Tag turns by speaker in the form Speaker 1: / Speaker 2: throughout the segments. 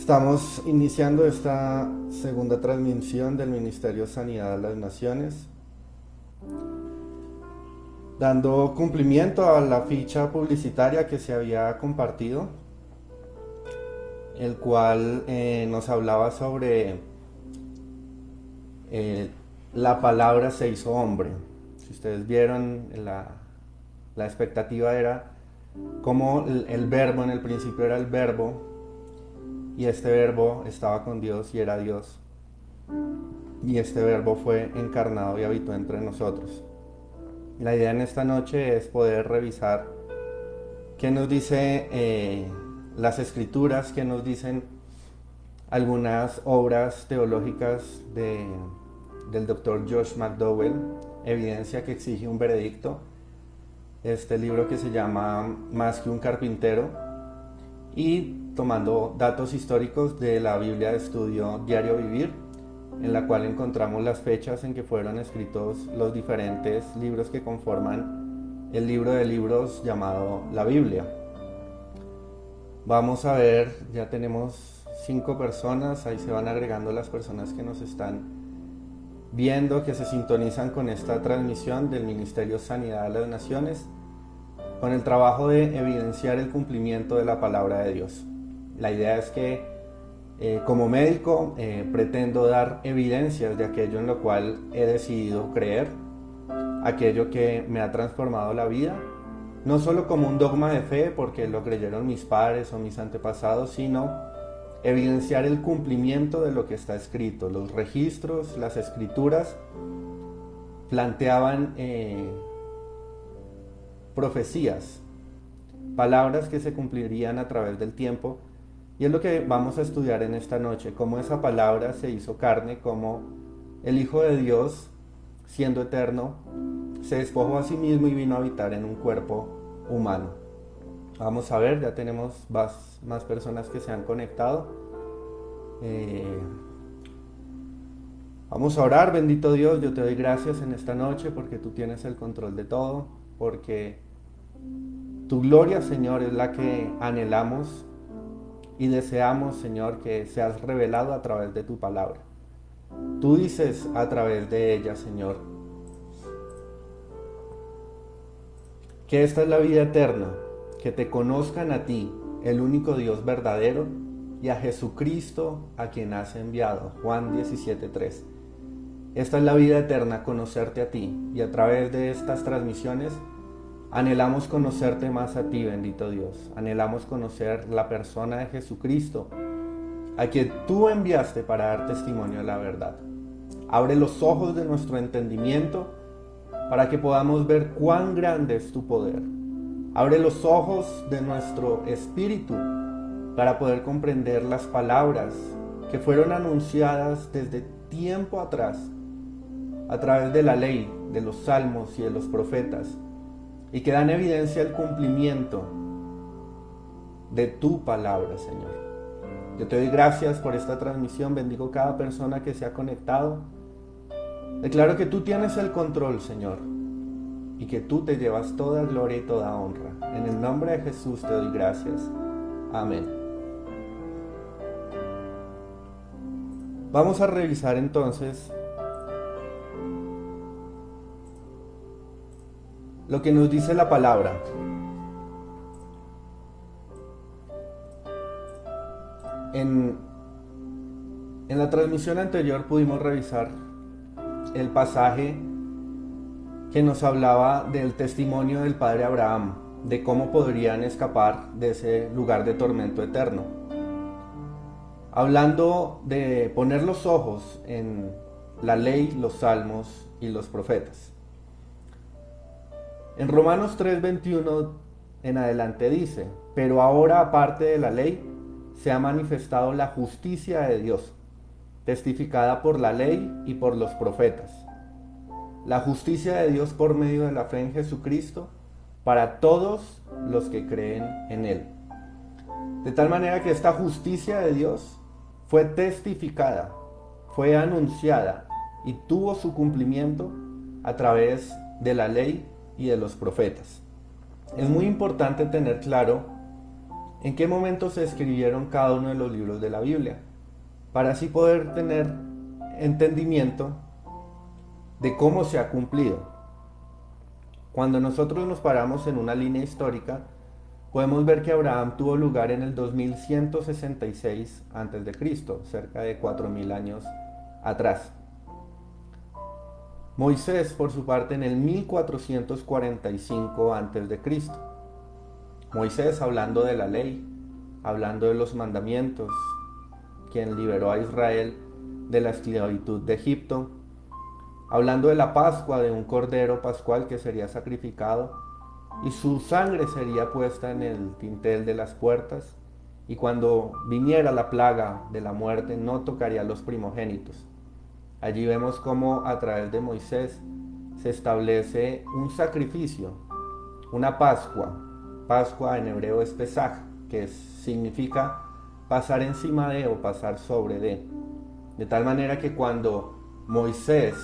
Speaker 1: Estamos iniciando esta segunda transmisión del Ministerio de Sanidad a las Naciones, dando cumplimiento a la ficha publicitaria que se había compartido, el cual nos hablaba sobre la palabra se hizo hombre. Si ustedes vieron, la expectativa era como el verbo, en el principio era el verbo, y este verbo estaba con Dios y era Dios. Y este verbo fue encarnado y habitó entre nosotros. La idea en esta noche es poder revisar qué nos dice las escrituras, qué nos dicen algunas obras teológicas del doctor Josh McDowell, Evidencia que exige un veredicto. Este libro que se llama Más que un carpintero, y tomando datos históricos de la Biblia de Estudio Diario Vivir, en la cual encontramos las fechas en que fueron escritos los diferentes libros que conforman el libro de libros llamado la Biblia. Vamos a ver, ya tenemos 5 personas, ahí se van agregando las personas que nos están viendo, que se sintonizan con esta transmisión del Ministerio Sanidad a las Naciones, con el trabajo de evidenciar el cumplimiento de la palabra de Dios. La idea es que como médico pretendo dar evidencias de aquello en lo cual he decidido creer, aquello que me ha transformado la vida, no solo como un dogma de fe porque lo creyeron mis padres o mis antepasados, sino evidenciar el cumplimiento de lo que está escrito. Los registros, las escrituras planteaban profecías, palabras que se cumplirían a través del tiempo, y es lo que vamos a estudiar en esta noche, cómo esa palabra se hizo carne, cómo el Hijo de Dios, siendo eterno, se despojó a sí mismo y vino a habitar en un cuerpo humano. Vamos a ver, ya tenemos más personas que se han conectado. Vamos a orar. Bendito Dios, yo te doy gracias en esta noche porque tú tienes el control de todo, porque tu gloria, Señor, es la que anhelamos y deseamos, Señor, que seas revelado a través de tu palabra. Tú dices a través de ella, Señor, que esta es la vida eterna, que te conozcan a ti, el único Dios verdadero, y a Jesucristo a quien has enviado. Juan 17:3. Esta es la vida eterna, conocerte a ti, y a través de estas transmisiones anhelamos conocerte más a ti, bendito Dios. Anhelamos conocer la persona de Jesucristo, a quien tú enviaste para dar testimonio de la verdad. Abre los ojos de nuestro entendimiento para que podamos ver cuán grande es tu poder. Abre los ojos de nuestro espíritu para poder comprender las palabras que fueron anunciadas desde tiempo atrás a través de la ley, de los salmos y de los profetas, y que dan evidencia al cumplimiento de tu palabra, Señor. Yo te doy gracias por esta transmisión, bendigo cada persona que se ha conectado. Declaro que tú tienes el control, Señor, y que tú te llevas toda gloria y toda honra. En el nombre de Jesús te doy gracias. Amén. Vamos a revisar entonces lo que nos dice la palabra. En la transmisión anterior pudimos revisar el pasaje que nos hablaba del testimonio del padre Abraham, de cómo podrían escapar de ese lugar de tormento eterno. Hablando de poner los ojos en la ley, los salmos y los profetas. En Romanos 3:21 en adelante dice: pero ahora, aparte de la ley, se ha manifestado la justicia de Dios, testificada por la ley y por los profetas. La justicia de Dios por medio de la fe en Jesucristo para todos los que creen en Él. De tal manera que esta justicia de Dios fue testificada, fue anunciada y tuvo su cumplimiento a través de la ley y de los profetas. Es muy importante tener claro ¿En qué momento se escribieron cada uno de los libros de la Biblia? Para así poder tener entendimiento de cómo se ha cumplido. Cuando nosotros nos paramos en una línea histórica, podemos ver que Abraham tuvo lugar en el 2166 a.C., cerca de 4000 años atrás. Moisés, por su parte, en el 1445 a.C. Moisés hablando de la ley, hablando de los mandamientos, quien liberó a Israel de la esclavitud de Egipto, hablando de la Pascua, de un cordero pascual que sería sacrificado y su sangre sería puesta en el dintel de las puertas, y cuando viniera la plaga de la muerte no tocaría a los primogénitos. Allí vemos cómo a través de Moisés se establece un sacrificio, una Pascua. Pascua en hebreo es Pesaj, que significa pasar encima de o pasar sobre de. De tal manera que cuando Moisés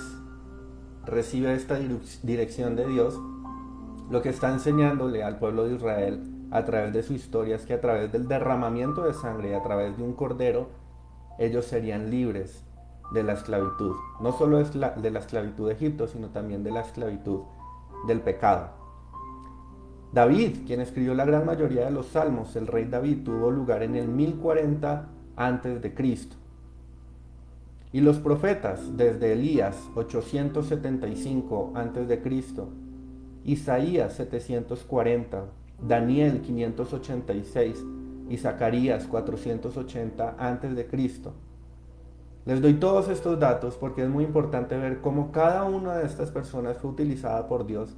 Speaker 1: recibe esta dirección de Dios, lo que está enseñándole al pueblo de Israel a través de su historia es que a través del derramamiento de sangre y a través de un cordero, ellos serían libres de la esclavitud. No solo de la esclavitud de Egipto, sino también de la esclavitud del pecado. David, quien escribió la gran mayoría de los salmos, el rey David, tuvo lugar en el 1040 a.C. Y los profetas, desde Elías 875 a.C., Isaías 740, Daniel 586 y Zacarías 480 a.C. Les doy todos estos datos porque es muy importante ver cómo cada una de estas personas fue utilizada por Dios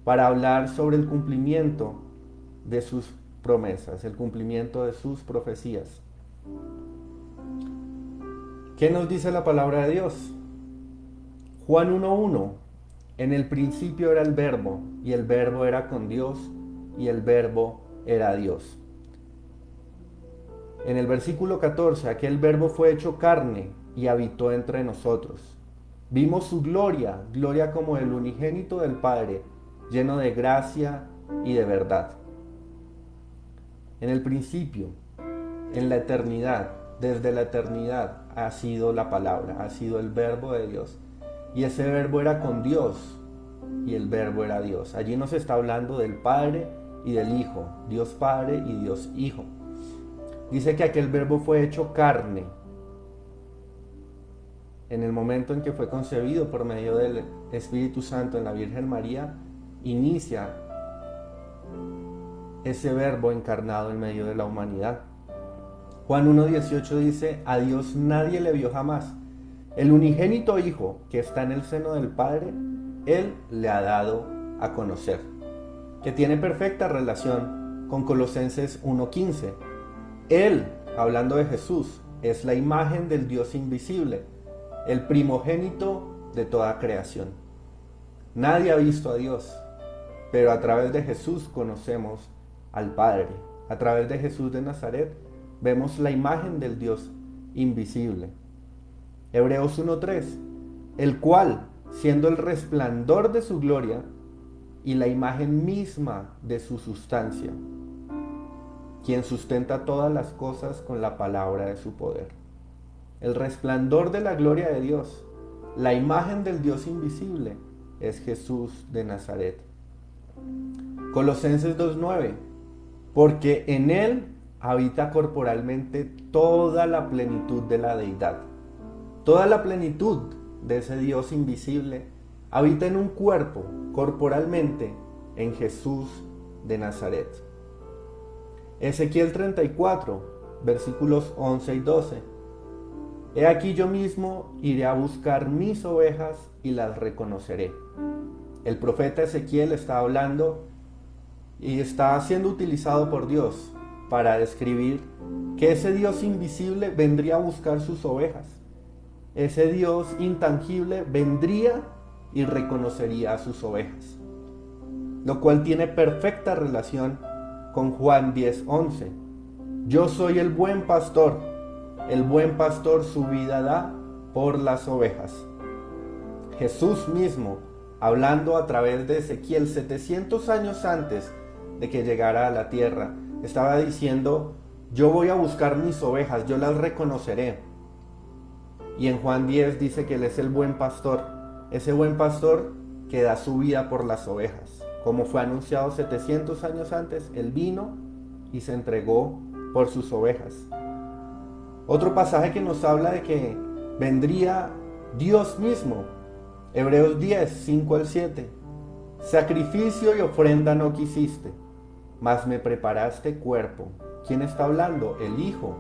Speaker 1: para hablar sobre el cumplimiento de sus promesas, el cumplimiento de sus profecías. ¿Qué nos dice la palabra de Dios? Juan 1:1. En el principio era el Verbo, y el Verbo era con Dios, y el Verbo era Dios. En el versículo 14, aquel Verbo fue hecho carne y habitó entre nosotros. Vimos su gloria, gloria como el unigénito del Padre, lleno de gracia y de verdad. En el principio, en la eternidad, desde la eternidad ha sido la palabra, ha sido el Verbo de Dios. Y ese Verbo era con Dios y el Verbo era Dios. Allí nos está hablando del Padre y del Hijo, Dios Padre y Dios Hijo. Dice que aquel Verbo fue hecho carne. En el momento en que fue concebido por medio del Espíritu Santo en la Virgen María, inicia ese Verbo encarnado en medio de la humanidad. Juan 1:18 dice, a Dios nadie le vio jamás. El unigénito Hijo que está en el seno del Padre, Él le ha dado a conocer. Que tiene perfecta relación con Colosenses 1:15. Él, hablando de Jesús, es la imagen del Dios invisible, el primogénito de toda creación. Nadie ha visto a Dios, pero a través de Jesús conocemos al Padre. A través de Jesús de Nazaret vemos la imagen del Dios invisible. Hebreos 1:3, el cual, siendo el resplandor de su gloria y la imagen misma de su sustancia, quien sustenta todas las cosas con la palabra de su poder. El resplandor de la gloria de Dios, la imagen del Dios invisible, es Jesús de Nazaret. Colosenses 2:9, porque en Él habita corporalmente toda la plenitud de la deidad. Toda la plenitud de ese Dios invisible habita en un cuerpo, corporalmente, en Jesús de Nazaret. Ezequiel 34, versículos 11 y 12. He aquí yo mismo iré a buscar mis ovejas y las reconoceré. El profeta Ezequiel está hablando y está siendo utilizado por Dios para describir que ese Dios invisible vendría a buscar sus ovejas. Ese Dios intangible vendría y reconocería a sus ovejas, lo cual tiene perfecta relación con Juan 10:11. Yo soy el buen pastor su vida da por las ovejas. Jesús mismo, hablando a través de Ezequiel 700 años antes de que llegara a la tierra, Estaba diciendo, yo voy a buscar mis ovejas, yo las reconoceré. Y en Juan 10 dice que Él es el buen pastor, ese buen pastor que da su vida por las ovejas. Como fue anunciado 700 años antes, Él vino y se entregó por sus ovejas. Otro pasaje que nos habla de que vendría Dios mismo. Hebreos 10, 5 al 7. Sacrificio y ofrenda no quisiste, mas me preparaste cuerpo. ¿Quién está hablando? El Hijo.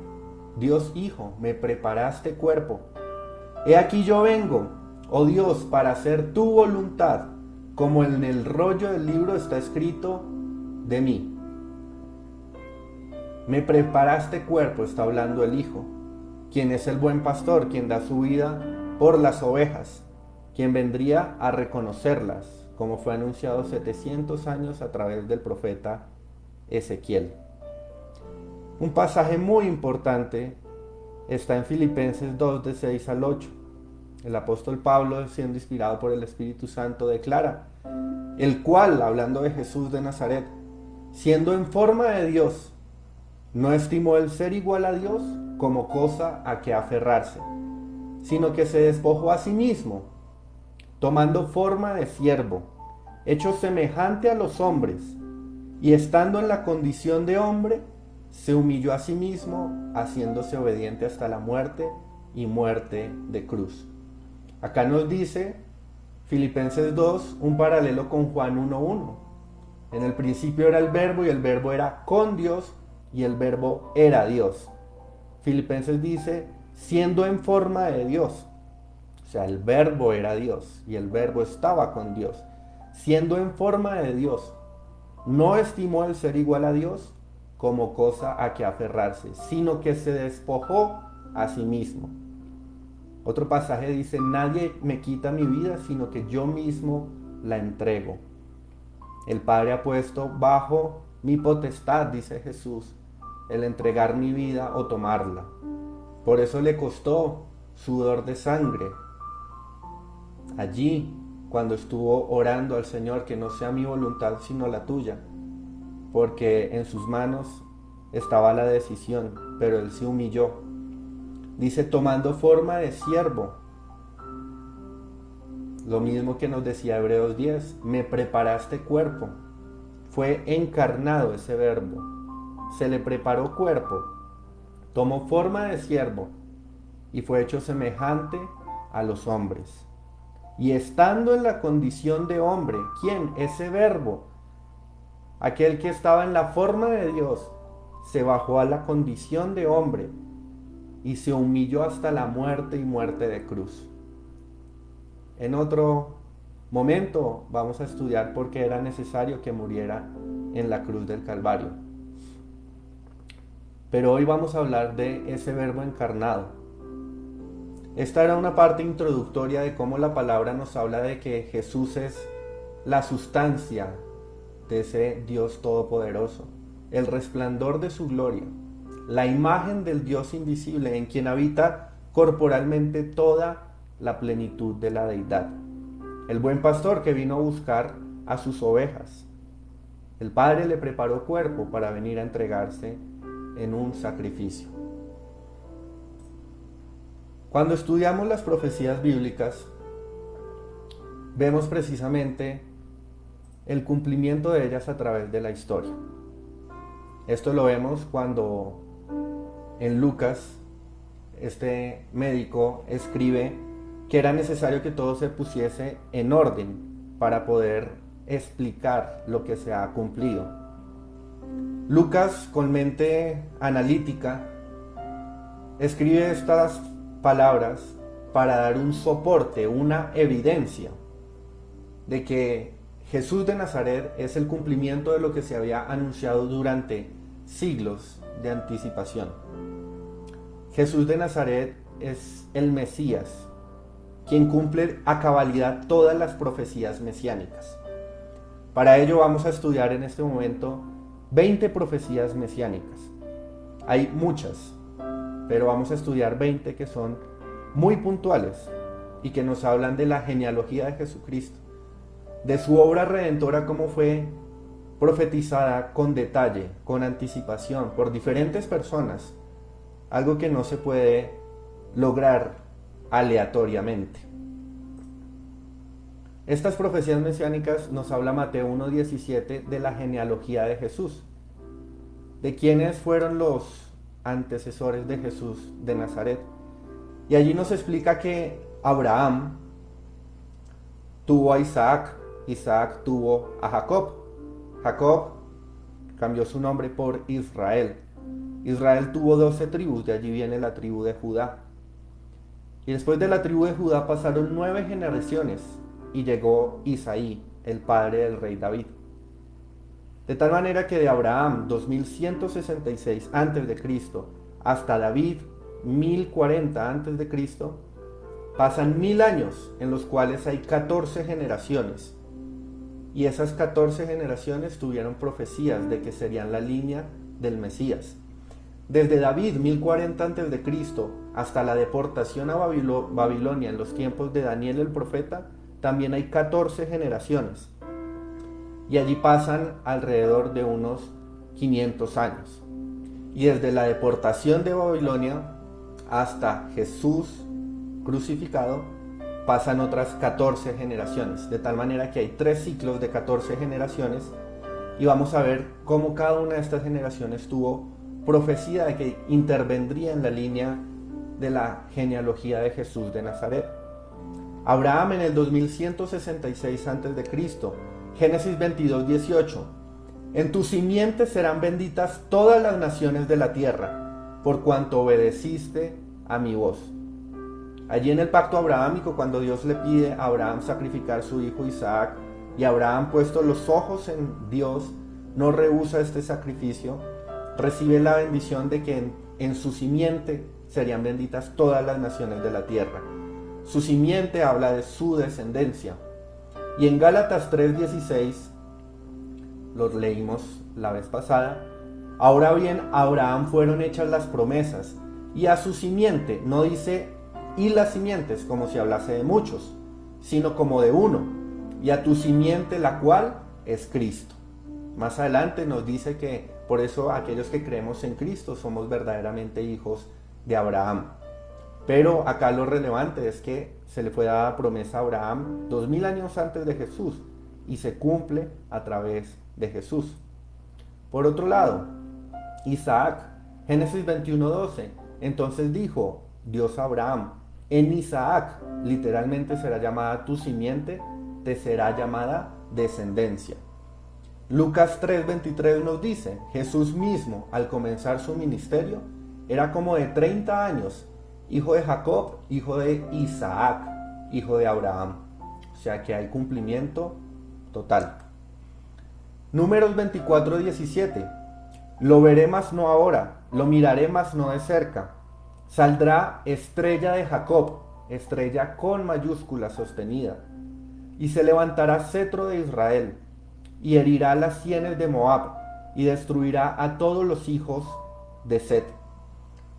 Speaker 1: Dios Hijo, me preparaste cuerpo. He aquí yo vengo, oh Dios, para hacer tu voluntad, como en el rollo del libro está escrito de mí. Me preparaste cuerpo, está hablando el Hijo, quien es el buen pastor, quien da su vida por las ovejas, quien vendría a reconocerlas, como fue anunciado 700 años a través del profeta Ezequiel. Un pasaje muy importante está en Filipenses 2, de 6 al 8. El apóstol Pablo, siendo inspirado por el Espíritu Santo, declara, el cual, hablando de Jesús de Nazaret, siendo en forma de Dios, no estimó el ser igual a Dios como cosa a que aferrarse, sino que se despojó a sí mismo, tomando forma de siervo, hecho semejante a los hombres, y estando en la condición de hombre, se humilló a sí mismo, haciéndose obediente hasta la muerte y muerte de cruz. Acá nos dice Filipenses 2 un paralelo con Juan 1:1. En el principio era el verbo y el verbo era con Dios y el verbo era Dios. Filipenses dice siendo en forma de Dios. O sea, el verbo era Dios y el verbo estaba con Dios. Siendo en forma de Dios, no estimó el ser igual a Dios como cosa a que aferrarse, sino que se despojó a sí mismo. Otro pasaje dice, nadie me quita mi vida, sino que yo mismo la entrego. El Padre ha puesto bajo mi potestad, dice Jesús, el entregar mi vida o tomarla. Por eso le costó sudor de sangre. Allí, cuando estuvo orando al Señor, que no sea mi voluntad sino la tuya, porque en sus manos estaba la decisión, pero Él se humilló. Dice, tomando forma de siervo. Lo mismo que nos decía Hebreos 10, me preparaste cuerpo. Fue encarnado ese verbo. Se le preparó cuerpo. Tomó forma de siervo y fue hecho semejante a los hombres. Y estando en la condición de hombre, ¿quién? Ese verbo. Aquel que estaba en la forma de Dios, se bajó a la condición de hombre y se humilló hasta la muerte y muerte de cruz. En otro momento vamos a estudiar por qué era necesario que muriera en la cruz del Calvario. Pero hoy vamos a hablar de ese verbo encarnado. Esta era una parte introductoria de cómo la palabra nos habla de que Jesús es la sustancia de ese Dios todopoderoso, el resplandor de su gloria, la imagen del Dios invisible en quien habita corporalmente toda la plenitud de la deidad. El buen pastor que vino a buscar a sus ovejas. El Padre le preparó cuerpo para venir a entregarse en un sacrificio. Cuando estudiamos las profecías bíblicas, vemos precisamente el cumplimiento de ellas a través de la historia. Esto lo vemos cuando en Lucas, este médico escribe que era necesario que todo se pusiese en orden para poder explicar lo que se ha cumplido. Lucas, con mente analítica, escribe estas palabras para dar un soporte, una evidencia de que Jesús de Nazaret es el cumplimiento de lo que se había anunciado durante siglos de anticipación. Jesús de Nazaret es el Mesías, quien cumple a cabalidad todas las profecías mesiánicas. Para ello vamos a estudiar en este momento 20 profecías mesiánicas. Hay muchas, pero vamos a estudiar 20 que son muy puntuales y que nos hablan de la genealogía de Jesucristo, de su obra redentora, cómo fue profetizada con detalle, con anticipación, por diferentes personas, algo que no se puede lograr aleatoriamente. Estas profecías mesiánicas nos habla Mateo 1:17 de la genealogía de Jesús, de quiénes fueron los antecesores de Jesús de Nazaret. Y allí nos explica que Abraham tuvo a Isaac, Isaac tuvo a Jacob, Jacob cambió su nombre por Israel, Israel tuvo 12 tribus, de allí viene la tribu de Judá. Y después de la tribu de Judá pasaron 9 generaciones y llegó Isaí, el padre del rey David. De tal manera que de Abraham 2166 a.C. hasta David 1040 a.C. pasan 1000 años en los cuales hay 14 generaciones. Y esas 14 generaciones tuvieron profecías de que serían la línea del Mesías. Desde David 1040 a.C. hasta la deportación a Babilonia en los tiempos de Daniel el profeta, también hay 14 generaciones. Y allí pasan alrededor de unos 500 años. Y desde la deportación de Babilonia hasta Jesús crucificado pasan otras 14 generaciones, de tal manera que hay 3 ciclos de 14 generaciones, y vamos a ver cómo cada una de estas generaciones tuvo profecía de que intervendría en la línea de la genealogía de Jesús de Nazaret. Abraham en el 2166 a.C., Génesis 22:18. En tu simiente serán benditas todas las naciones de la tierra, por cuanto obedeciste a mi voz. Allí en el pacto abrahámico, cuando Dios le pide a Abraham sacrificar su hijo Isaac, y Abraham, puesto los ojos en Dios, no rehúsa este sacrificio, recibe la bendición de que en su simiente serían benditas todas las naciones de la tierra. Su simiente habla de su descendencia. Y en Gálatas 3:16, los leímos la vez pasada, ahora bien, a Abraham fueron hechas las promesas, y a su simiente, no dice y las simientes como si hablase de muchos, sino como de uno, y a tu simiente, la cual es Cristo. Más adelante nos dice que por eso aquellos que creemos en Cristo somos verdaderamente hijos de Abraham. Pero acá lo relevante es que se le fue dada promesa a Abraham 2000 años antes de Jesús y se cumple a través de Jesús. Por otro lado, Isaac, Génesis 21:12, entonces dijo Dios a Abraham, en Isaac literalmente será llamada tu simiente, te será llamada descendencia. Lucas 3:23 nos dice, Jesús mismo al comenzar su ministerio era como de 30 años, hijo de Jacob, hijo de Isaac, hijo de Abraham. O sea que hay cumplimiento total. Números 24:17. Lo veré mas no ahora, lo miraré mas no de cerca. Saldrá estrella de Jacob, estrella con mayúscula sostenida, y se levantará cetro de Israel, y herirá las sienes de Moab, y destruirá a todos los hijos de Set.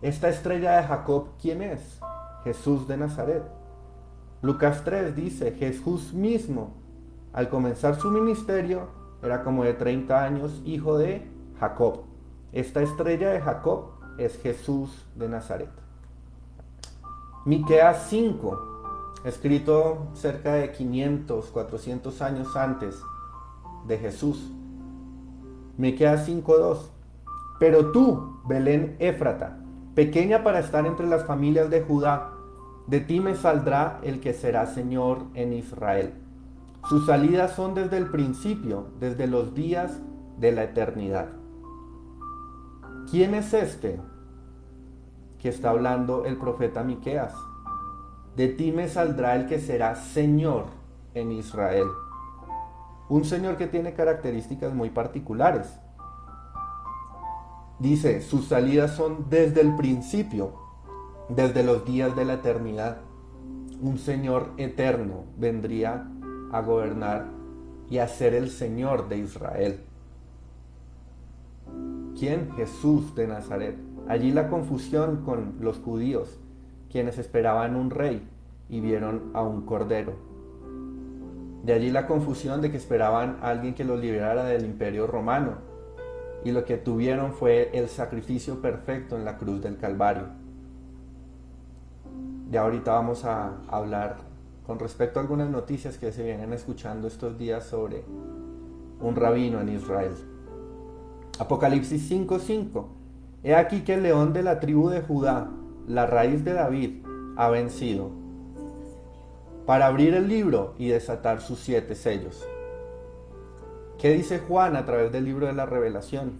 Speaker 1: Esta estrella de Jacob, ¿quién es? Jesús de Nazaret. Lucas 3 dice, Jesús mismo, al comenzar su ministerio, era como de 30 años, hijo de Jacob. Esta estrella de Jacob es Jesús de Nazaret. Miqueas 5, escrito cerca de 500, 400 años antes de Jesús. Miqueas 5:2. Pero tú, Belén Éfrata, pequeña para estar entre las familias de Judá, de ti me saldrá el que será Señor en Israel. Sus salidas son desde el principio, desde los días de la eternidad. ¿Quién es este que está hablando el profeta Miqueas? De ti me saldrá el que será Señor en Israel. Un Señor que tiene características muy particulares. Dice, sus salidas son desde el principio, desde los días de la eternidad. Un Señor eterno vendría a gobernar y a ser el Señor de Israel. ¿Quién? Jesús de Nazaret. Allí la confusión con los judíos, quienes esperaban un rey y vieron a un cordero. De allí la confusión de que esperaban a alguien que los liberara del imperio romano. Y lo que tuvieron fue el sacrificio perfecto en la cruz del Calvario. Ya ahorita vamos a hablar con respecto a algunas noticias que se vienen escuchando estos días sobre un rabino en Israel. Apocalipsis 5:5. He aquí que el león de la tribu de Judá, la raíz de David, ha vencido, para abrir el libro y desatar sus 7 sellos. ¿Qué dice Juan a través del libro de la Revelación?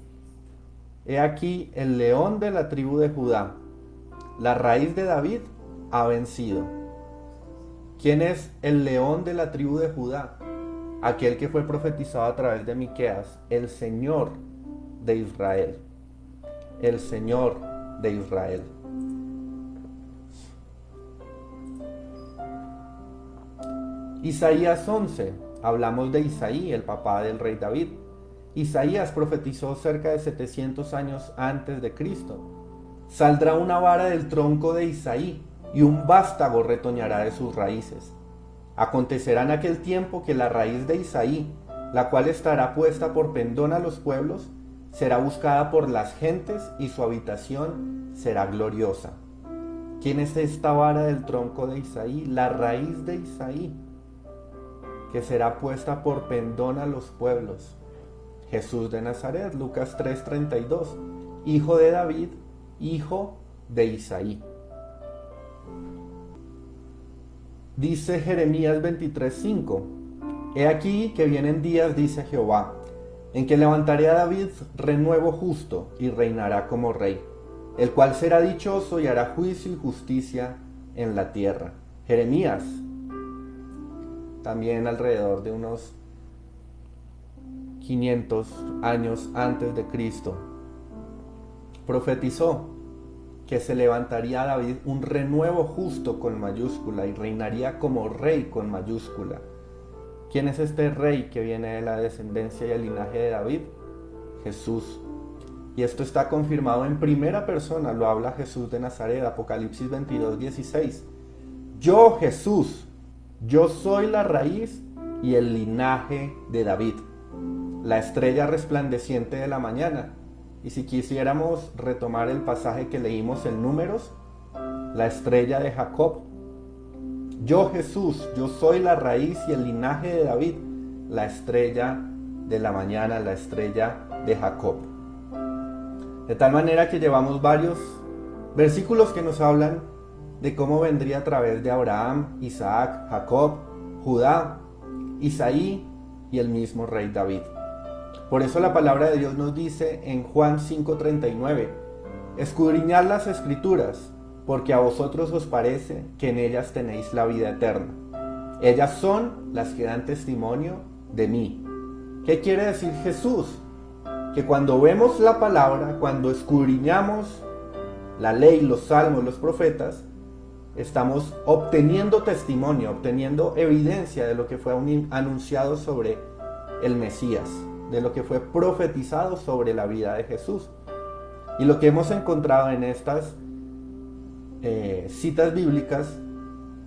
Speaker 1: He aquí el león de la tribu de Judá, la raíz de David, ha vencido. ¿Quién es el león de la tribu de Judá? Aquel que fue profetizado a través de Miqueas, el Señor de Israel. El Señor de Israel. Isaías 11. Hablamos de Isaí, el papá del rey David. Isaías profetizó cerca de 700 años antes de Cristo. Saldrá una vara del tronco de Isaí y un vástago retoñará de sus raíces. Acontecerá en aquel tiempo que la raíz de Isaí, la cual estará puesta por pendón a los pueblos, será buscada por las gentes y su habitación será gloriosa. ¿Quién es esta vara del tronco de Isaí? La raíz de Isaí, que será puesta por pendón a los pueblos. Jesús de Nazaret, Lucas 3:32, hijo de David, hijo de Isaí. Dice Jeremías 23:5, he aquí que vienen días, dice Jehová, en que levantaré a David renuevo justo y reinará como rey, el cual será dichoso y hará juicio y justicia en la tierra. Jeremías, también alrededor de unos 500 años antes de Cristo, profetizó que se levantaría a David un renuevo justo con mayúscula y reinaría como rey con mayúscula. ¿Quién es este rey que viene de la descendencia y el linaje de David? Jesús. Y esto está confirmado en primera persona, lo habla Jesús de Nazaret, Apocalipsis 22:16. Yo, Jesús, yo soy la raíz y el linaje de David, la estrella resplandeciente de la mañana. Y si quisiéramos retomar el pasaje que leímos en Números, la estrella de Jacob. Yo, Jesús, yo soy la raíz y el linaje de David, la estrella de la mañana, la estrella de Jacob. De tal manera que llevamos varios versículos que nos hablan de cómo vendría a través de Abraham, Isaac, Jacob, Judá, Isaí y el mismo rey David. Por eso la palabra de Dios nos dice en Juan 5:39, escudriñad las escrituras, porque a vosotros os parece que en ellas tenéis la vida eterna. Ellas son las que dan testimonio de mí. ¿Qué quiere decir Jesús? Que cuando vemos la palabra, cuando escudriñamos la ley, los salmos, los profetas, estamos obteniendo testimonio, obteniendo evidencia de lo que fue anunciado sobre el Mesías, de lo que fue profetizado sobre la vida de Jesús. Y lo que hemos encontrado en estas citas bíblicas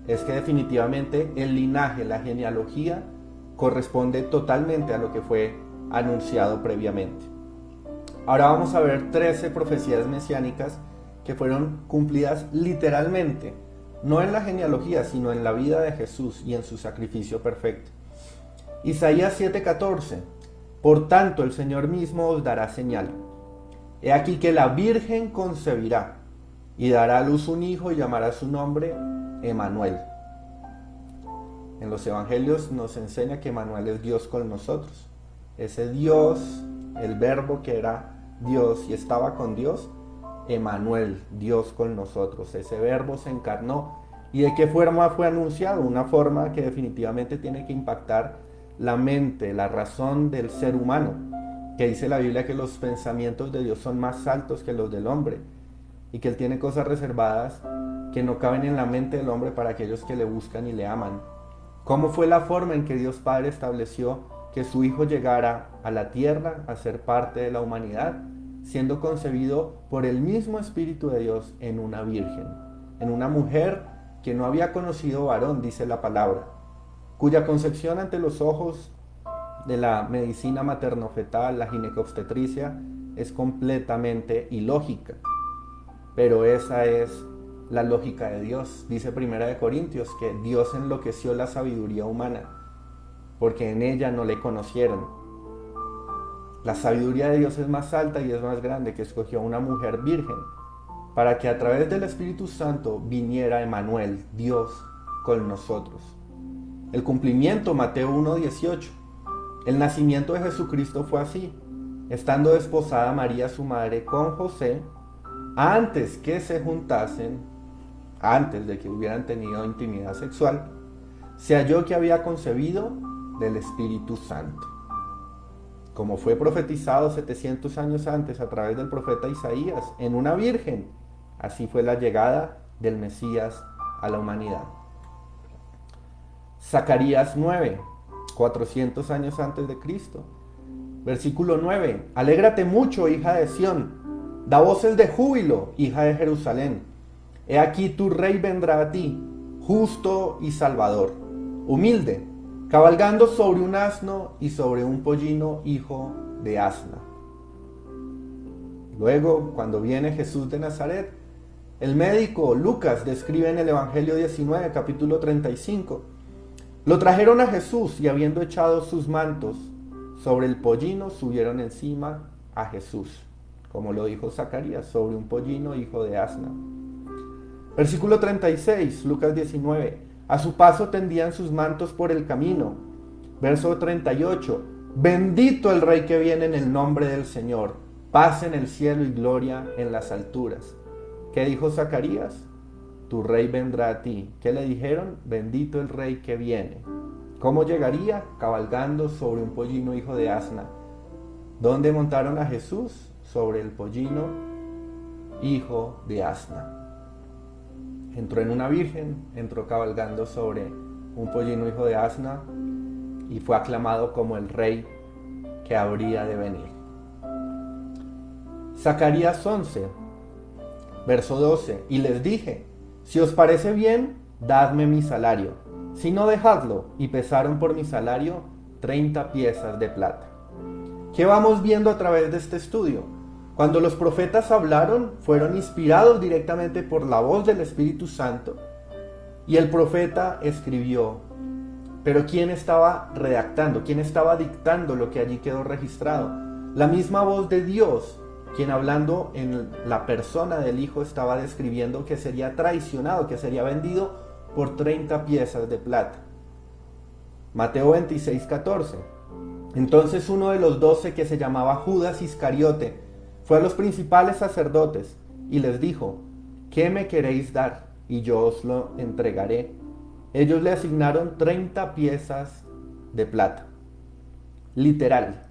Speaker 1: es que definitivamente el linaje, la genealogía, corresponde totalmente a lo que fue anunciado previamente. Ahora vamos a ver 13 profecías mesiánicas que fueron cumplidas literalmente, no en la genealogía, sino en la vida de Jesús y en su sacrificio perfecto. Isaías 7:14, por tanto el Señor mismo os dará señal. He aquí que la Virgen concebirá y dará a luz un hijo y llamará su nombre Emmanuel. En los evangelios nos enseña que Emmanuel es Dios con nosotros. Ese Dios, el verbo que era Dios y estaba con Dios, Emmanuel, Dios con nosotros. Ese verbo se encarnó. ¿Y de qué forma fue anunciado? Una forma que definitivamente tiene que impactar la mente, la razón del ser humano, que dice la Biblia que los pensamientos de Dios son más altos que los del hombre y que Él tiene cosas reservadas que no caben en la mente del hombre para aquellos que le buscan y le aman. ¿Cómo fue la forma en que Dios Padre estableció que su Hijo llegara a la tierra a ser parte de la humanidad, siendo concebido por el mismo Espíritu de Dios en una virgen, en una mujer que no había conocido varón, dice la palabra? cuya concepción ante los ojos de la medicina materno-fetal, la ginecobstetricia, es completamente ilógica. Pero esa es la lógica de Dios. Dice 1 Corintios que Dios enloqueció la sabiduría humana, porque en ella no le conocieron. La sabiduría de Dios es más alta y es más grande, que escogió a una mujer virgen, para que a través del Espíritu Santo viniera Emmanuel, Dios con nosotros. El cumplimiento, Mateo 1:18. El nacimiento de Jesucristo fue así. Estando desposada María, su madre, con José, antes que se juntasen, antes de que hubieran tenido intimidad sexual, se halló que había concebido del Espíritu Santo. Como fue profetizado 700 años antes a través del profeta Isaías, en una virgen, así fue la llegada del Mesías a la humanidad. Zacarías 9, 400 años antes de Cristo. Versículo 9. Alégrate mucho, hija de Sión. Da voces de júbilo, hija de Jerusalén. He aquí tu rey vendrá a ti, justo y salvador, humilde, cabalgando sobre un asno y sobre un pollino, hijo de asna. Luego, cuando viene Jesús de Nazaret, el médico Lucas describe en el Evangelio 19, capítulo 35. Lo trajeron a Jesús y habiendo echado sus mantos sobre el pollino, subieron encima a Jesús, como lo dijo Zacarías, sobre un pollino, hijo de asna. Versículo 36, Lucas 19. A su paso tendían sus mantos por el camino. Verso 38. Bendito el Rey que viene en el nombre del Señor. Paz en el cielo y gloria en las alturas. ¿Qué dijo Zacarías? Tu Rey vendrá a ti. ¿Qué le dijeron? Bendito el Rey que viene. ¿Cómo llegaría? Cabalgando sobre un pollino, hijo de asna. ¿Dónde montaron a Jesús? Sobre el pollino, hijo de asna. Entró en una virgen, entró cabalgando sobre un pollino, hijo de asna, y fue aclamado como el rey que habría de venir. Zacarías 11, verso 12. Y les dije, si os parece bien, dadme mi salario. Si no, dejadlo. Y pesaron por mi salario 30 piezas de plata. ¿Qué vamos viendo a través de este estudio? Cuando los profetas hablaron, fueron inspirados directamente por la voz del Espíritu Santo, y el profeta escribió. Pero ¿quién estaba redactando? ¿Quién estaba dictando lo que allí quedó registrado? La misma voz de Dios, quien hablando en la persona del Hijo estaba describiendo que sería traicionado, que sería vendido por 30 piezas de plata. Mateo 26, 14. Entonces uno de los 12, que se llamaba Judas Iscariote, fue a los principales sacerdotes y les dijo, ¿qué me queréis dar? Y yo os lo entregaré. Ellos le asignaron 30 piezas de plata. Literal.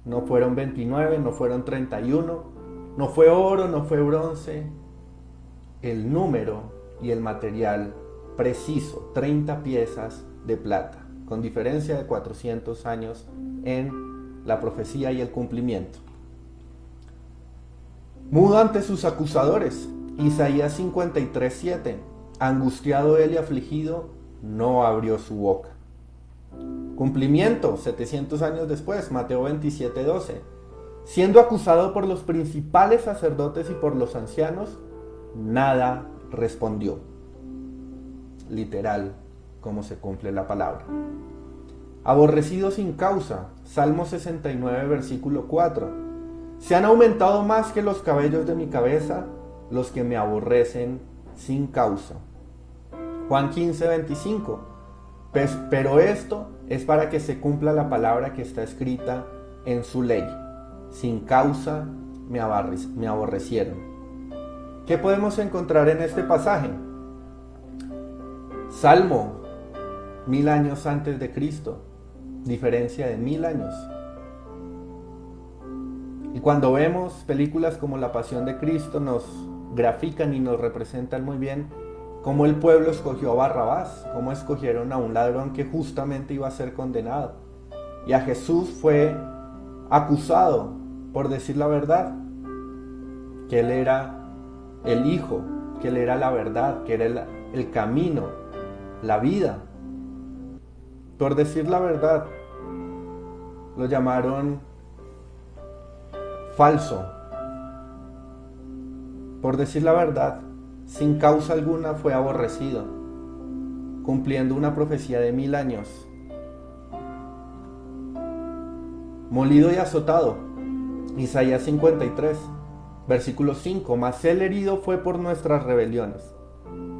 Speaker 1: No fueron 29, no fueron 31, no fue oro, no fue bronce. El número y el material preciso, 30 piezas de plata, con diferencia de 400 años en la profecía y el cumplimiento. Mudo ante sus acusadores, Isaías 53:7. Angustiado él y afligido, no abrió su boca. Cumplimiento, 700 años después, Mateo 27:12. Siendo acusado por los principales sacerdotes y por los ancianos, nada respondió. Literal, como se cumple la palabra. Aborrecido sin causa, Salmo 69, versículo 4. Se han aumentado más que los cabellos de mi cabeza los que me aborrecen sin causa. Juan 15:25. Pero esto es para que se cumpla la palabra que está escrita en su ley. Sin causa me aborrecieron. ¿Qué podemos encontrar en este pasaje? Salmo, 1000 años antes de Cristo, diferencia de 1000 años. Y cuando vemos películas como La Pasión de Cristo, nos grafican y nos representan muy bien cómo el pueblo escogió a Barrabás, cómo escogieron a un ladrón que justamente iba a ser condenado. Y a Jesús fue acusado por decir la verdad, que Él era el Hijo, que Él era la verdad, que era el camino, la vida. Por decir la verdad, lo llamaron falso. Por decir la verdad, sin causa alguna fue aborrecido, cumpliendo una profecía de 1000 años. Molido y azotado, Isaías 53, versículo 5, mas él herido fue por nuestras rebeliones,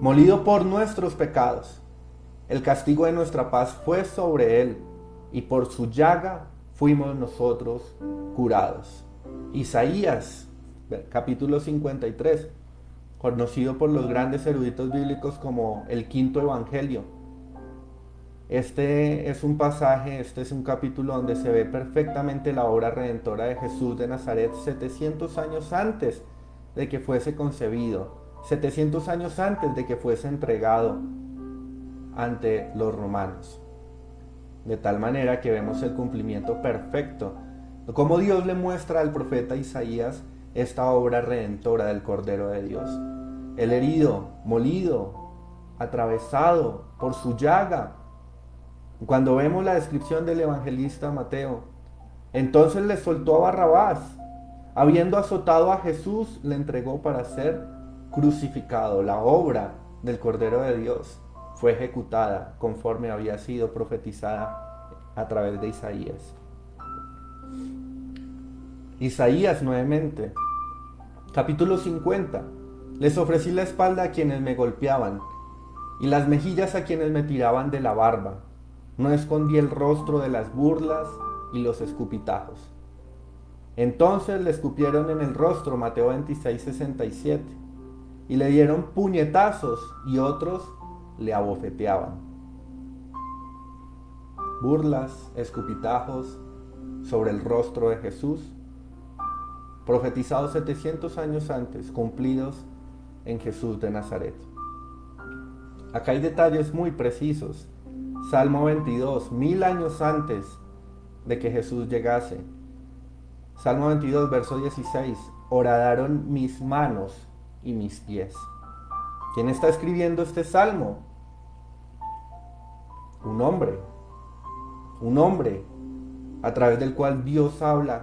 Speaker 1: molido por nuestros pecados. El castigo de nuestra paz fue sobre él, y por su llaga fuimos nosotros curados. Isaías, capítulo 53, conocido por los grandes eruditos bíblicos como el quinto evangelio. Este es un pasaje, este es un capítulo donde se ve perfectamente la obra redentora de Jesús de Nazaret 700 años antes de que fuese concebido, 700 años antes de que fuese entregado ante los romanos. De tal manera que vemos el cumplimiento perfecto, como Dios le muestra al profeta Isaías esta obra redentora del Cordero de Dios. El herido, molido, atravesado por su llaga. Cuando vemos la descripción del evangelista Mateo, entonces le soltó a Barrabás, habiendo azotado a Jesús, le entregó para ser crucificado. La obra del Cordero de Dios fue ejecutada conforme había sido profetizada a través de Isaías. Isaías nuevamente, capítulo 50. Les ofrecí la espalda a quienes me golpeaban y las mejillas a quienes me tiraban de la barba. No escondí el rostro de las burlas y los escupitajos. Entonces le escupieron en el rostro, Mateo 26, 67, y le dieron puñetazos y otros le abofeteaban. Burlas, escupitajos sobre el rostro de Jesús, profetizados 700 años antes, cumplidos en Jesús de Nazaret. Acá hay detalles muy precisos. Salmo 22, 1000 años antes de que Jesús llegase. Salmo 22, verso 16, horadaron mis manos y mis pies. ¿Quién está escribiendo este salmo? Un hombre a través del cual Dios habla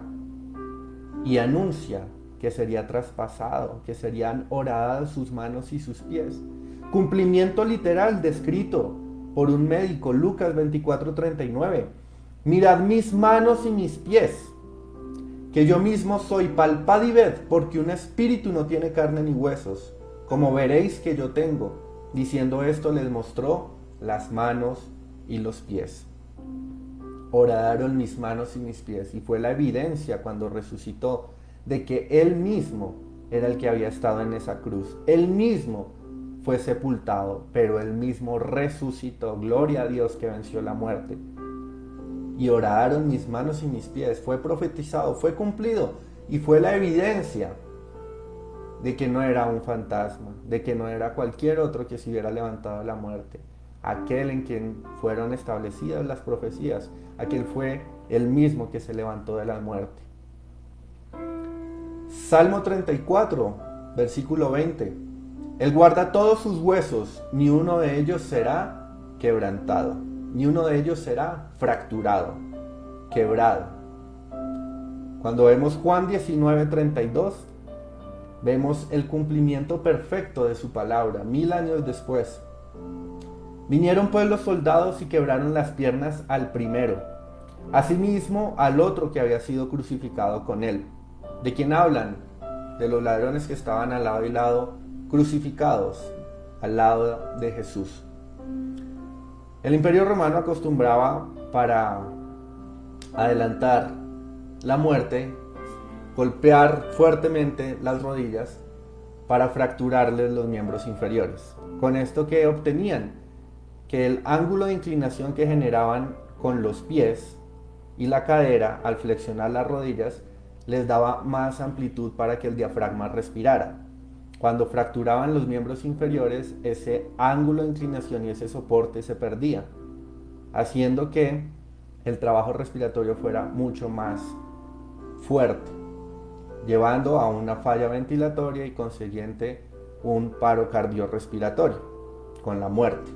Speaker 1: y anuncia que sería traspasado, que serían horadadas sus manos y sus pies. Cumplimiento literal descrito por un médico, Lucas 24:39. Mirad mis manos y mis pies, que yo mismo soy, palpad y ved, porque un espíritu no tiene carne ni huesos, como veréis que yo tengo. Diciendo esto les mostró las manos y los pies. Horadaron mis manos y mis pies, y fue la evidencia cuando resucitó de que él mismo era el que había estado en esa cruz. Él mismo fue sepultado, pero él mismo resucitó. Gloria a Dios que venció la muerte. Y horadaron mis manos y mis pies. Fue profetizado, fue cumplido, y fue la evidencia de que no era un fantasma, de que no era cualquier otro que se hubiera levantado de la muerte. Aquel en quien fueron establecidas las profecías, aquel fue el mismo que se levantó de la muerte. Salmo 34, versículo 20. Él guarda todos sus huesos, ni uno de ellos será quebrantado, ni uno de ellos será fracturado, quebrado. Cuando vemos Juan 19:32, vemos el cumplimiento perfecto de su palabra, 1000 años después. Vinieron pues los soldados y quebraron las piernas al primero, asimismo al otro que había sido crucificado con él. ¿De quién hablan? De los ladrones que estaban al lado y lado, crucificados al lado de Jesús. El Imperio Romano acostumbraba, para adelantar la muerte, golpear fuertemente las rodillas para fracturarles los miembros inferiores. Con esto, ¿qué obtenían? Que el ángulo de inclinación que generaban con los pies y la cadera al flexionar las rodillas les daba más amplitud para que el diafragma respirara. Cuando fracturaban los miembros inferiores, ese ángulo de inclinación y ese soporte se perdía, haciendo que el trabajo respiratorio fuera mucho más fuerte, llevando a una falla ventilatoria y consiguiente un paro cardiorrespiratorio con la muerte.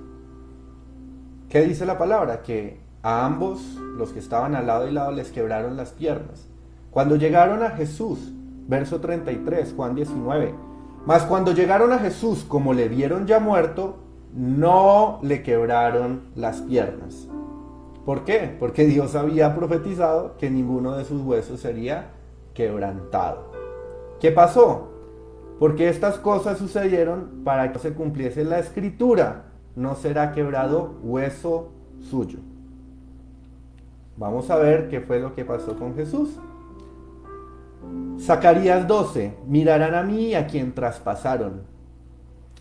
Speaker 1: ¿Qué dice la palabra? Que A ambos, los que estaban al lado y lado, les quebraron las piernas. Cuando llegaron a Jesús, verso 33, Juan 19, mas cuando llegaron a Jesús, como le vieron ya muerto, no le quebraron las piernas. ¿Por qué? Porque Dios había profetizado que ninguno de sus huesos sería quebrantado. ¿Qué pasó? Porque estas cosas sucedieron para que se cumpliese la escritura: no será quebrado hueso suyo. Vamos a ver qué fue lo que pasó con Jesús. Zacarías 12, mirarán a mí y a quien traspasaron.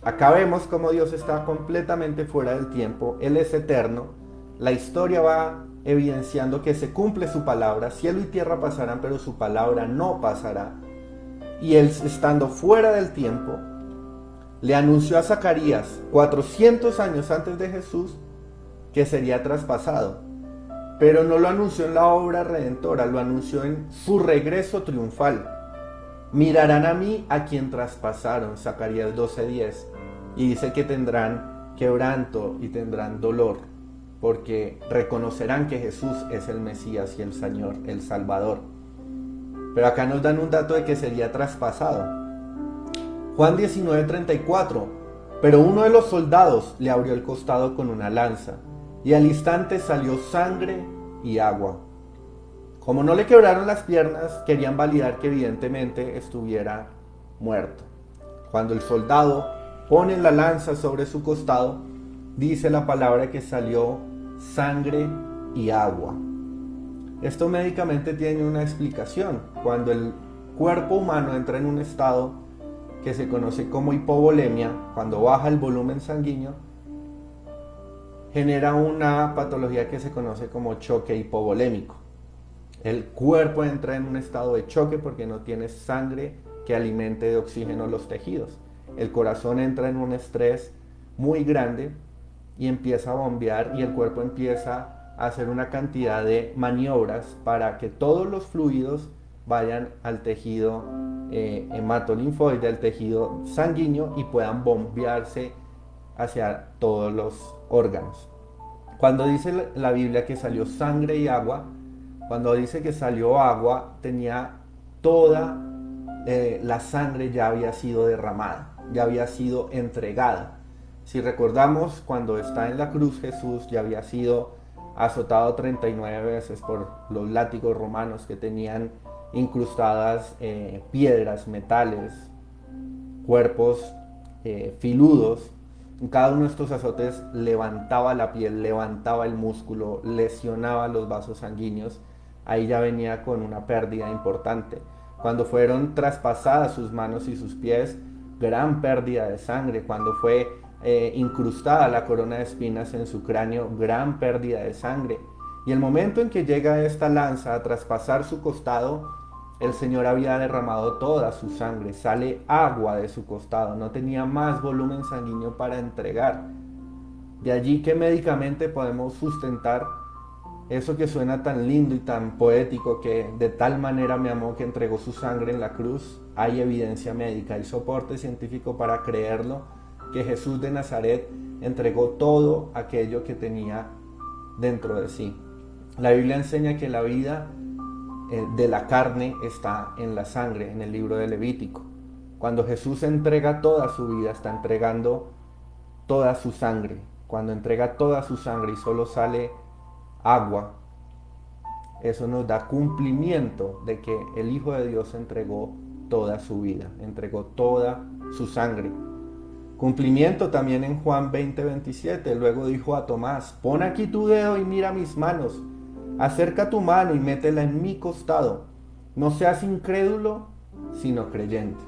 Speaker 1: Acá vemos cómo Dios está completamente fuera del tiempo, Él es eterno. La historia va evidenciando que se cumple su palabra, cielo y tierra pasarán, pero su palabra no pasará. Y Él, estando fuera del tiempo, le anunció a Zacarías, 400 años antes de Jesús, que sería traspasado. Pero no lo anunció en la obra redentora, lo anunció en su regreso triunfal. Mirarán a mí a quien traspasaron, Zacarías 12:10. Y dice que tendrán quebranto y tendrán dolor, porque reconocerán que Jesús es el Mesías y el Señor, el Salvador. Pero acá nos dan un dato de que sería traspasado. Juan 19:34. Pero uno de los soldados le abrió el costado con una lanza, y al instante salió sangre y agua. Como no le quebraron las piernas, querían validar que evidentemente estuviera muerto. Cuando el soldado pone la lanza sobre su costado, dice la palabra que salió sangre y agua. Esto médicamente tiene una explicación. Cuando el cuerpo humano entra en un estado que se conoce como hipovolemia, cuando baja el volumen sanguíneo, genera una patología que se conoce como choque hipovolémico. El cuerpo entra en un estado de choque porque no tiene sangre que alimente de oxígeno los tejidos. El corazón entra en un estrés muy grande y empieza a bombear, y el cuerpo empieza a hacer una cantidad de maniobras para que todos los fluidos vayan al tejido hematolinfoide, al tejido sanguíneo, y puedan bombearse hacia todos los órganos. Cuando dice la Biblia que salió sangre y agua, cuando dice que salió agua, tenía toda la sangre ya había sido derramada, ya había sido entregada. Si recordamos, cuando está en la cruz, Jesús ya había sido azotado 39 veces por los látigos romanos que tenían incrustadas piedras, metales, cuerpos filudos. Cada uno de estos azotes levantaba la piel, levantaba el músculo, lesionaba los vasos sanguíneos. Ahí ya venía con una pérdida importante. Cuando fueron traspasadas sus manos y sus pies, gran pérdida de sangre. Cuando fue incrustada la corona de espinas en su cráneo, gran pérdida de sangre. Y el momento en que llega esta lanza a traspasar su costado, el Señor había derramado toda su sangre, sale agua de su costado, no tenía más volumen sanguíneo para entregar. De allí que médicamente podemos sustentar eso que suena tan lindo y tan poético, que de tal manera me amó que entregó su sangre en la cruz. Hay evidencia médica, hay soporte científico para creerlo, que Jesús de Nazaret entregó todo aquello que tenía dentro de sí. La Biblia enseña que la vida de la carne está en la sangre, en el libro de Levítico. Cuando Jesús entrega toda su vida, está entregando toda su sangre. Cuando entrega toda su sangre y solo sale agua, eso nos da cumplimiento de que el Hijo de Dios entregó toda su vida, entregó toda su sangre. Cumplimiento también en Juan 20:27. Luego dijo a Tomás: pon aquí tu dedo y mira mis manos. Acerca tu mano y métela en mi costado. No seas incrédulo, sino creyente.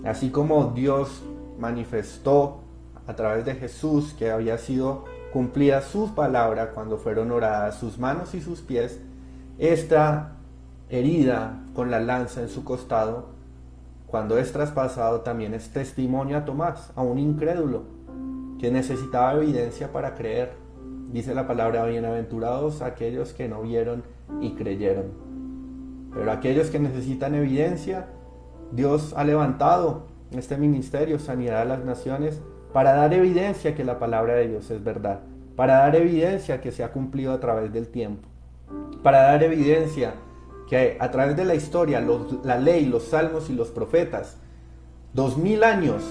Speaker 1: Así como Dios manifestó a través de Jesús que había sido cumplida su palabra cuando fueron oradas sus manos y sus pies, esta herida con la lanza en su costado, cuando es traspasado, también es testimonio a Tomás, a un incrédulo que necesitaba evidencia para creer. Dice la palabra: bienaventurados aquellos que no vieron y creyeron. Pero aquellos que necesitan evidencia, Dios ha levantado este ministerio, Sanidad a las Naciones, para dar evidencia que la palabra de Dios es verdad. para dar evidencia que se ha cumplido a través del tiempo, para dar evidencia que a través de la historia, la ley, los salmos y los profetas, 2000 años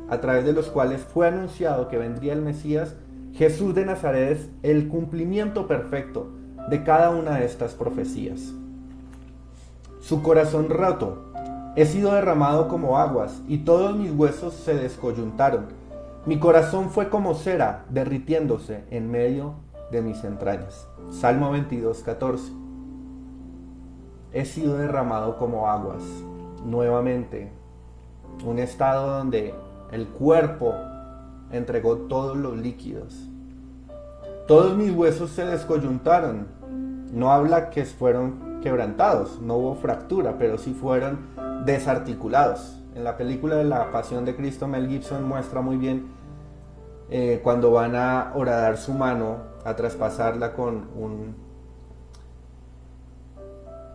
Speaker 1: a través de los cuales fue anunciado que vendría el Mesías, Jesús de Nazaret es el cumplimiento perfecto de cada una de estas profecías. Su corazón roto, he sido derramado como aguas y todos mis huesos se descoyuntaron. Mi corazón fue como cera derritiéndose en medio de mis entrañas. Salmo 22:14. He sido derramado como aguas. Nuevamente, un estado donde el cuerpo entregó todos los líquidos. Todos mis huesos se descoyuntaron. No habla que fueron quebrantados, no hubo fractura, pero sí fueron desarticulados. En la película de La Pasión de Cristo, Mel Gibson muestra muy bien cuando van a horadar su mano, a traspasarla con un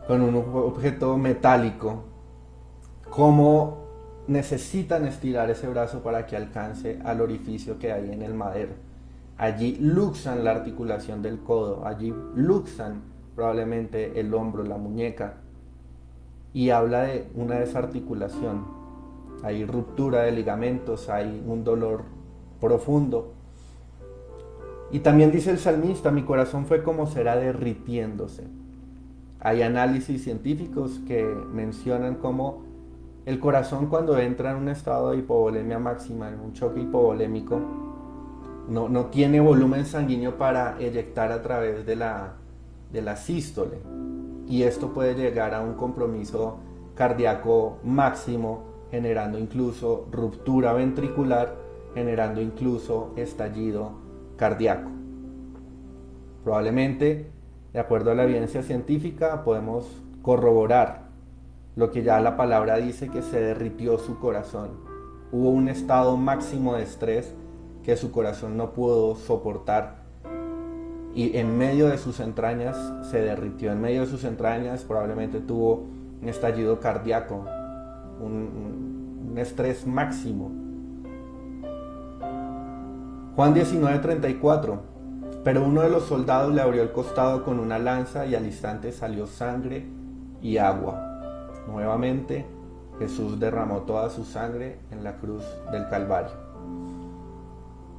Speaker 1: objeto metálico, cómo necesitan estirar ese brazo para que alcance al orificio que hay en el madero. Allí luxan la articulación del codo, allí luxan probablemente el hombro, la muñeca, y habla de una desarticulación. Hay ruptura de ligamentos, hay un dolor profundo. Y también dice el salmista, mi corazón fue como cera derritiéndose. Hay análisis científicos que mencionan cómo el corazón, cuando entra en un estado de hipovolemia máxima, en un choque hipovolémico, no tiene volumen sanguíneo para eyectar a través de la sístole, y esto puede llegar a un compromiso cardíaco máximo, generando incluso ruptura ventricular, generando incluso estallido cardíaco. Probablemente, de acuerdo a la evidencia científica, podemos corroborar lo que ya la palabra dice, que se derritió su corazón. Hubo un estado máximo de estrés que su corazón no pudo soportar, y en medio de sus entrañas se derritió. En medio de sus entrañas probablemente tuvo un estallido cardíaco, un estrés máximo. Juan 19:34. Pero uno de los soldados le abrió el costado con una lanza y al instante salió sangre y agua. Nuevamente, Jesús derramó toda su sangre en la cruz del Calvario.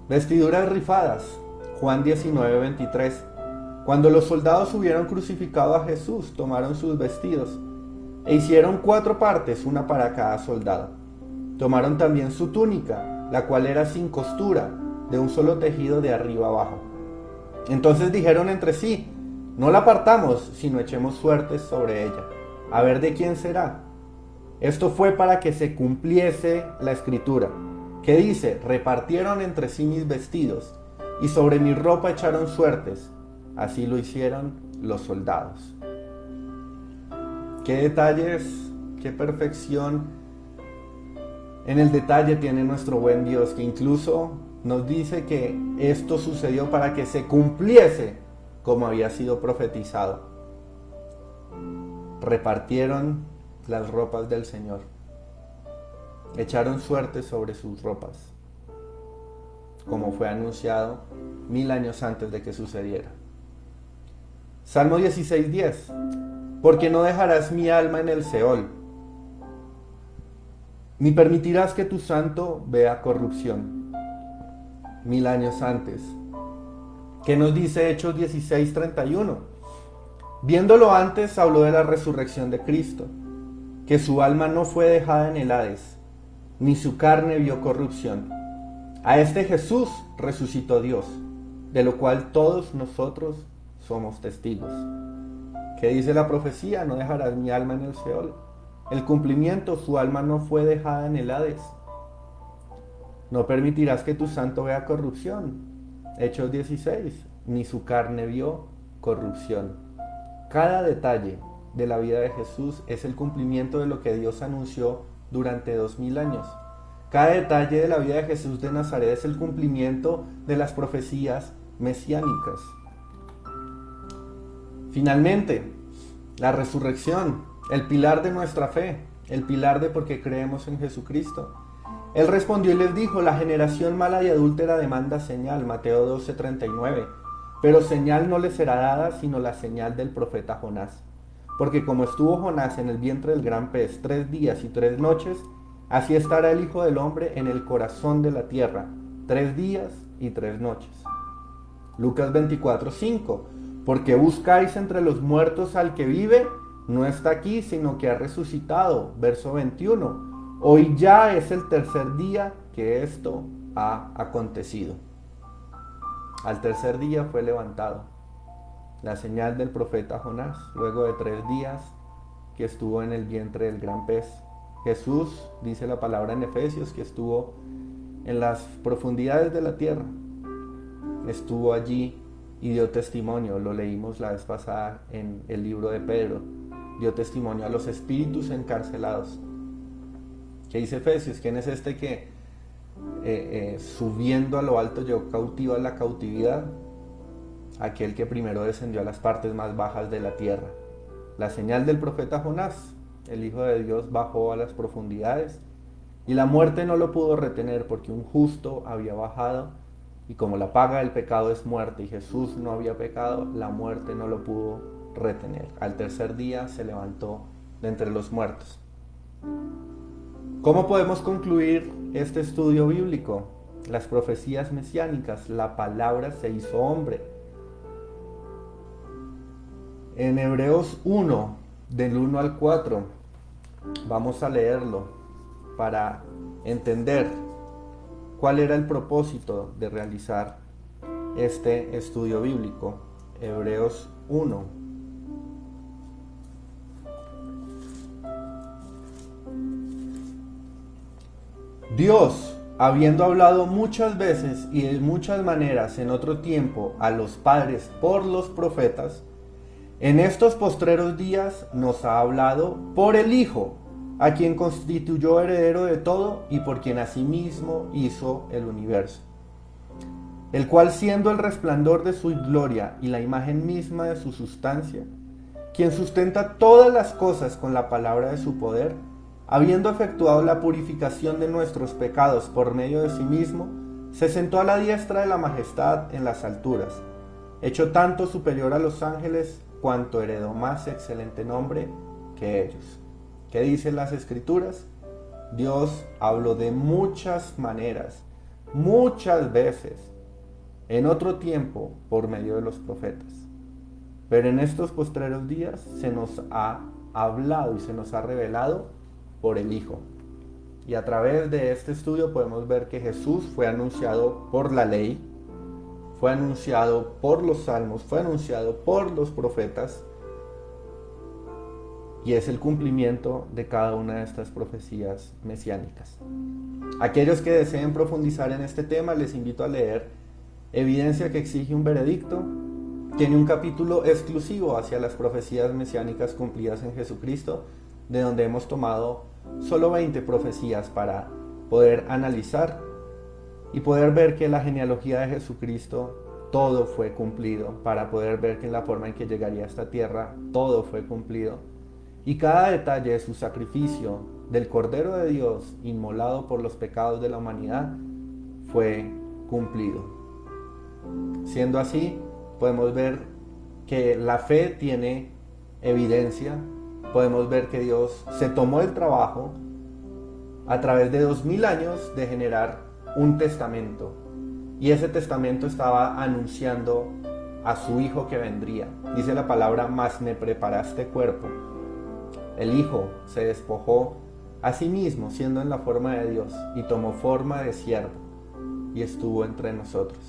Speaker 1: Vestiduras rifadas. Juan 19:23. Cuando los soldados hubieron crucificado a Jesús, tomaron sus vestidos e hicieron 4 partes, una para cada soldado. Tomaron también su túnica, la cual era sin costura, de un solo tejido de arriba abajo. Entonces dijeron entre sí, no la partamos, sino echemos suertes sobre ella, a ver de quién será. Esto fue para que se cumpliese la escritura, que dice, repartieron entre sí mis vestidos, y sobre mi ropa echaron suertes. Así lo hicieron los soldados. Qué detalles, qué perfección en el detalle tiene nuestro buen Dios, que incluso nos dice que esto sucedió para que se cumpliese como había sido profetizado. Repartieron las ropas del Señor, echaron suertes sobre sus ropas, como fue anunciado 1000 años antes de que sucediera. Salmo 16:10. Porque no dejarás mi alma en el Seol, ni permitirás que tu santo vea corrupción. 1000 años antes. ¿Qué nos dice Hechos 16:31? Viéndolo antes, habló de la resurrección de Cristo, que su alma no fue dejada en el Hades, ni su carne vio corrupción. A este Jesús resucitó Dios, de lo cual todos nosotros somos testigos. ¿Qué dice la profecía? No dejarás mi alma en el Seol. El cumplimiento, su alma no fue dejada en el Hades. No permitirás que tu santo vea corrupción. Hechos 16. Ni su carne vio corrupción. Cada detalle de la vida de Jesús es el cumplimiento de lo que Dios anunció durante 2000 años. Cada detalle de la vida de Jesús de Nazaret es el cumplimiento de las profecías mesiánicas. Finalmente, la resurrección, el pilar de nuestra fe, el pilar de por qué creemos en Jesucristo. Él respondió y les dijo: la generación mala y adúltera demanda señal, Mateo 12:39, pero señal no le será dada sino la señal del profeta Jonás. Porque como estuvo Jonás en el vientre del gran pez 3 días y 3 noches, así estará el Hijo del Hombre en el corazón de la tierra 3 días y 3 noches. Lucas 24:5, porque buscáis entre los muertos al que vive, no está aquí, sino que ha resucitado. Verso 21, hoy ya es el tercer día que esto ha acontecido. Al tercer día fue levantado, la señal del profeta Jonás, luego de 3 días que estuvo en el vientre del gran pez. Jesús, dice la palabra en Efesios, que estuvo en las profundidades de la tierra, estuvo allí y dio testimonio. Lo leímos la vez pasada en el libro de Pedro. Dio testimonio a los espíritus encarcelados. ¿Qué dice Efesios? ¿Quién es este que subiendo a lo alto llevó cautiva la cautividad? Aquel que primero descendió a las partes más bajas de la tierra. La señal del profeta Jonás. El Hijo de Dios bajó a las profundidades y la muerte no lo pudo retener, porque un justo había bajado, y como la paga del pecado es muerte y Jesús no había pecado, la muerte no lo pudo retener. Al tercer día se levantó de entre los muertos. ¿Cómo podemos concluir este estudio bíblico? Las profecías mesiánicas, la palabra se hizo hombre. En Hebreos 1, del 1 al 4, vamos a leerlo para entender cuál era el propósito de realizar este estudio bíblico. Hebreos 1. Dios, habiendo hablado muchas veces y de muchas maneras en otro tiempo a los padres por los profetas, en estos postreros días nos ha hablado por el Hijo, a quien constituyó heredero de todo y por quien asimismo hizo el universo, el cual, siendo el resplandor de su gloria y la imagen misma de su sustancia, quien sustenta todas las cosas con la palabra de su poder, habiendo efectuado la purificación de nuestros pecados por medio de sí mismo, se sentó a la diestra de la majestad en las alturas, hecho tanto superior a los ángeles, cuanto heredó más excelente nombre que ellos. ¿Qué dicen las Escrituras? Dios habló de muchas maneras, muchas veces, en otro tiempo, por medio de los profetas. Pero en estos postreros días se nos ha hablado y se nos ha revelado por el Hijo. Y a través de este estudio podemos ver que Jesús fue anunciado por la ley, fue anunciado por los salmos, fue anunciado por los profetas, y es el cumplimiento de cada una de estas profecías mesiánicas. Aquellos que deseen profundizar en este tema, les invito a leer Evidencia que exige un veredicto. Tiene un capítulo exclusivo hacia las profecías mesiánicas cumplidas en Jesucristo, de donde hemos tomado solo 20 profecías para poder analizar y poder ver que en la genealogía de Jesucristo todo fue cumplido, para poder ver que en la forma en que llegaría a esta tierra todo fue cumplido. Y cada detalle de su sacrificio, del Cordero de Dios inmolado por los pecados de la humanidad, fue cumplido. Siendo así, podemos ver que la fe tiene evidencia, podemos ver que Dios se tomó el trabajo a través de 2000 años de generar un testamento, y ese testamento estaba anunciando a su Hijo que vendría. Dice la palabra: mas me preparaste cuerpo. El Hijo se despojó a sí mismo, siendo en la forma de Dios, y tomó forma de siervo, y estuvo entre nosotros.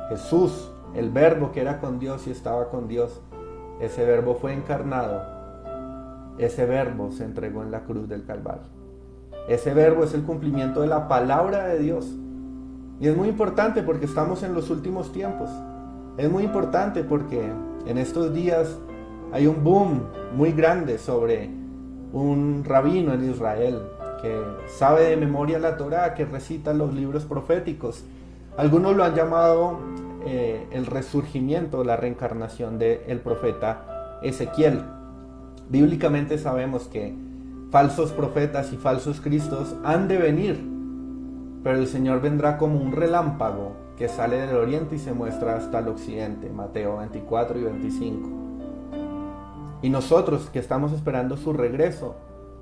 Speaker 1: Jesús, el Verbo que era con Dios y estaba con Dios, ese Verbo fue encarnado, ese Verbo se entregó en la cruz del Calvario. Ese Verbo es el cumplimiento de la palabra de Dios. Y es muy importante porque estamos en los últimos tiempos. Es muy importante porque en estos días hay un boom muy grande sobre un rabino en Israel que sabe de memoria la Torá, que recita los libros proféticos. Algunos lo han llamado el resurgimiento, la reencarnación del profeta Ezequiel. Bíblicamente sabemos que falsos profetas y falsos cristos han de venir pero el Señor vendrá como un relámpago que sale del oriente y se muestra hasta el occidente. Mateo 24 y 25. Y nosotros que estamos esperando su regreso,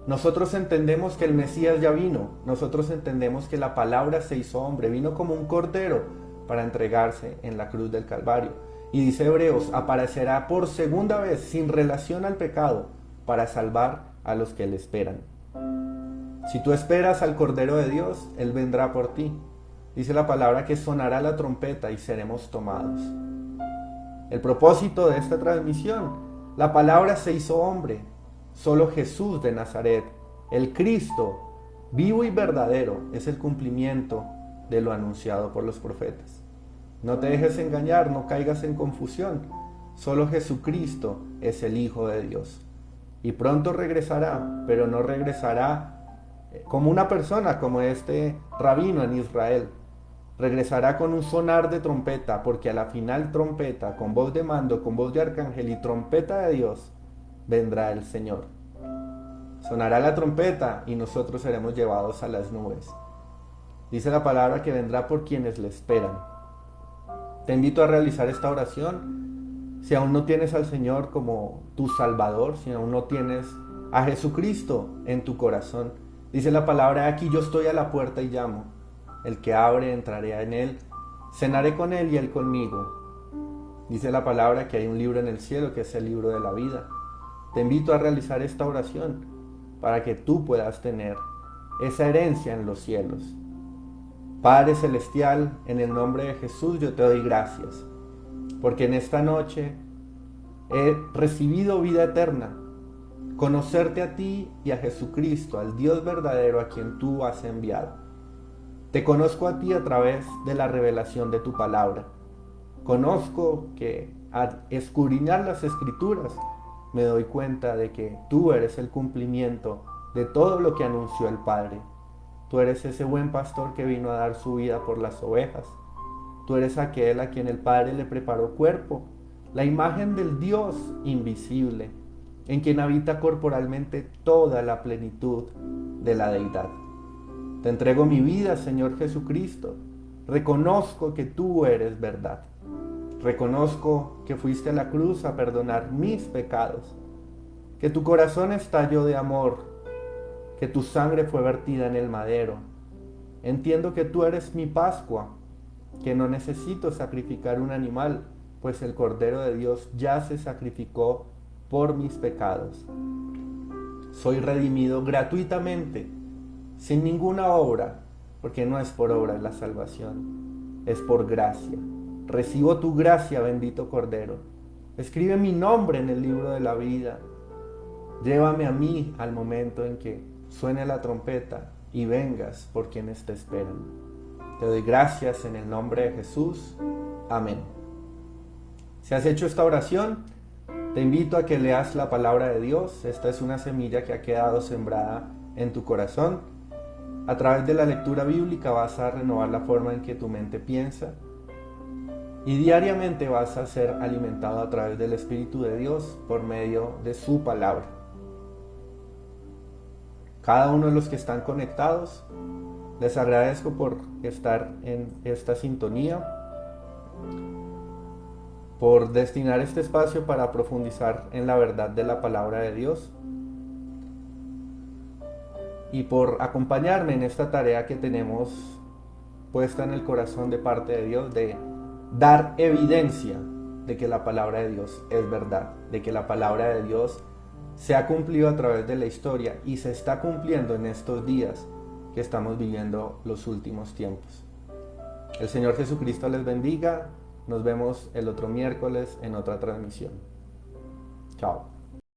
Speaker 1: nosotros entendemos que el Mesías ya vino, nosotros entendemos que la palabra se hizo hombre, vino como un cordero para entregarse en la cruz del Calvario. Y dice Hebreos, aparecerá por segunda vez sin relación al pecado para salvar a los que le esperan. Si tú esperas al Cordero de Dios, Él vendrá por ti. Dice la palabra que sonará la trompeta y seremos tomados. El propósito de esta transmisión, la palabra se hizo hombre. Solo Jesús de Nazaret, el Cristo, vivo y verdadero, es el cumplimiento de lo anunciado por los profetas. No te dejes engañar, no caigas en confusión. Solo Jesucristo es el Hijo de Dios. Y pronto regresará, pero no regresará como una persona, como este rabino en Israel. Regresará con un sonar de trompeta, porque a la final trompeta, con voz de mando, con voz de arcángel y trompeta de Dios, vendrá el Señor. Sonará la trompeta y nosotros seremos llevados a las nubes. Dice la palabra que vendrá por quienes le esperan. Te invito a realizar esta oración. Si aún no tienes al Señor como tu Salvador, si aún no tienes a Jesucristo en tu corazón, dice la palabra, aquí yo estoy a la puerta y llamo. El que abre, entraré en él, cenaré con él y él conmigo. Dice la palabra que hay un libro en el cielo que es el libro de la vida. Te invito a realizar esta oración para que tú puedas tener esa herencia en los cielos. Padre Celestial, en el nombre de Jesús yo te doy gracias, porque en esta noche he recibido vida eterna, conocerte a ti y a Jesucristo, al Dios verdadero a quien tú has enviado. Te conozco a ti a través de la revelación de tu palabra. Conozco que al escudriñar las Escrituras me doy cuenta de que tú eres el cumplimiento de todo lo que anunció el Padre. Tú eres ese buen pastor que vino a dar su vida por las ovejas. Tú eres aquel a quien el Padre le preparó cuerpo, la imagen del Dios invisible, en quien habita corporalmente toda la plenitud de la deidad. Te entrego mi vida, Señor Jesucristo. Reconozco que tú eres verdad. Reconozco que fuiste a la cruz a perdonar mis pecados, que tu corazón estalló de amor, que tu sangre fue vertida en el madero. Entiendo que tú eres mi Pascua, que no necesito sacrificar un animal, pues el Cordero de Dios ya se sacrificó por mis pecados. Soy redimido gratuitamente, sin ninguna obra, porque no es por obra la salvación, es por gracia. Recibo tu gracia, bendito Cordero. Escribe mi nombre en el libro de la vida. Llévame a mí al momento en que suene la trompeta y vengas por quienes te esperan. Te doy gracias en el nombre de Jesús. Amén. Si has hecho esta oración, te invito a que leas la palabra de Dios. Esta es una semilla que ha quedado sembrada en tu corazón. A través de la lectura bíblica vas a renovar la forma en que tu mente piensa y diariamente vas a ser alimentado a través del Espíritu de Dios por medio de su palabra. Cada uno de los que están conectados, les agradezco por estar en esta sintonía, por destinar este espacio para profundizar en la verdad de la palabra de Dios y por acompañarme en esta tarea que tenemos puesta en el corazón de parte de Dios de dar evidencia de que la palabra de Dios es verdad, de que la palabra de Dios se ha cumplido a través de la historia y se está cumpliendo en estos días que estamos viviendo los últimos tiempos. El Señor Jesucristo les bendiga. Nos vemos el otro miércoles en otra transmisión. Chao.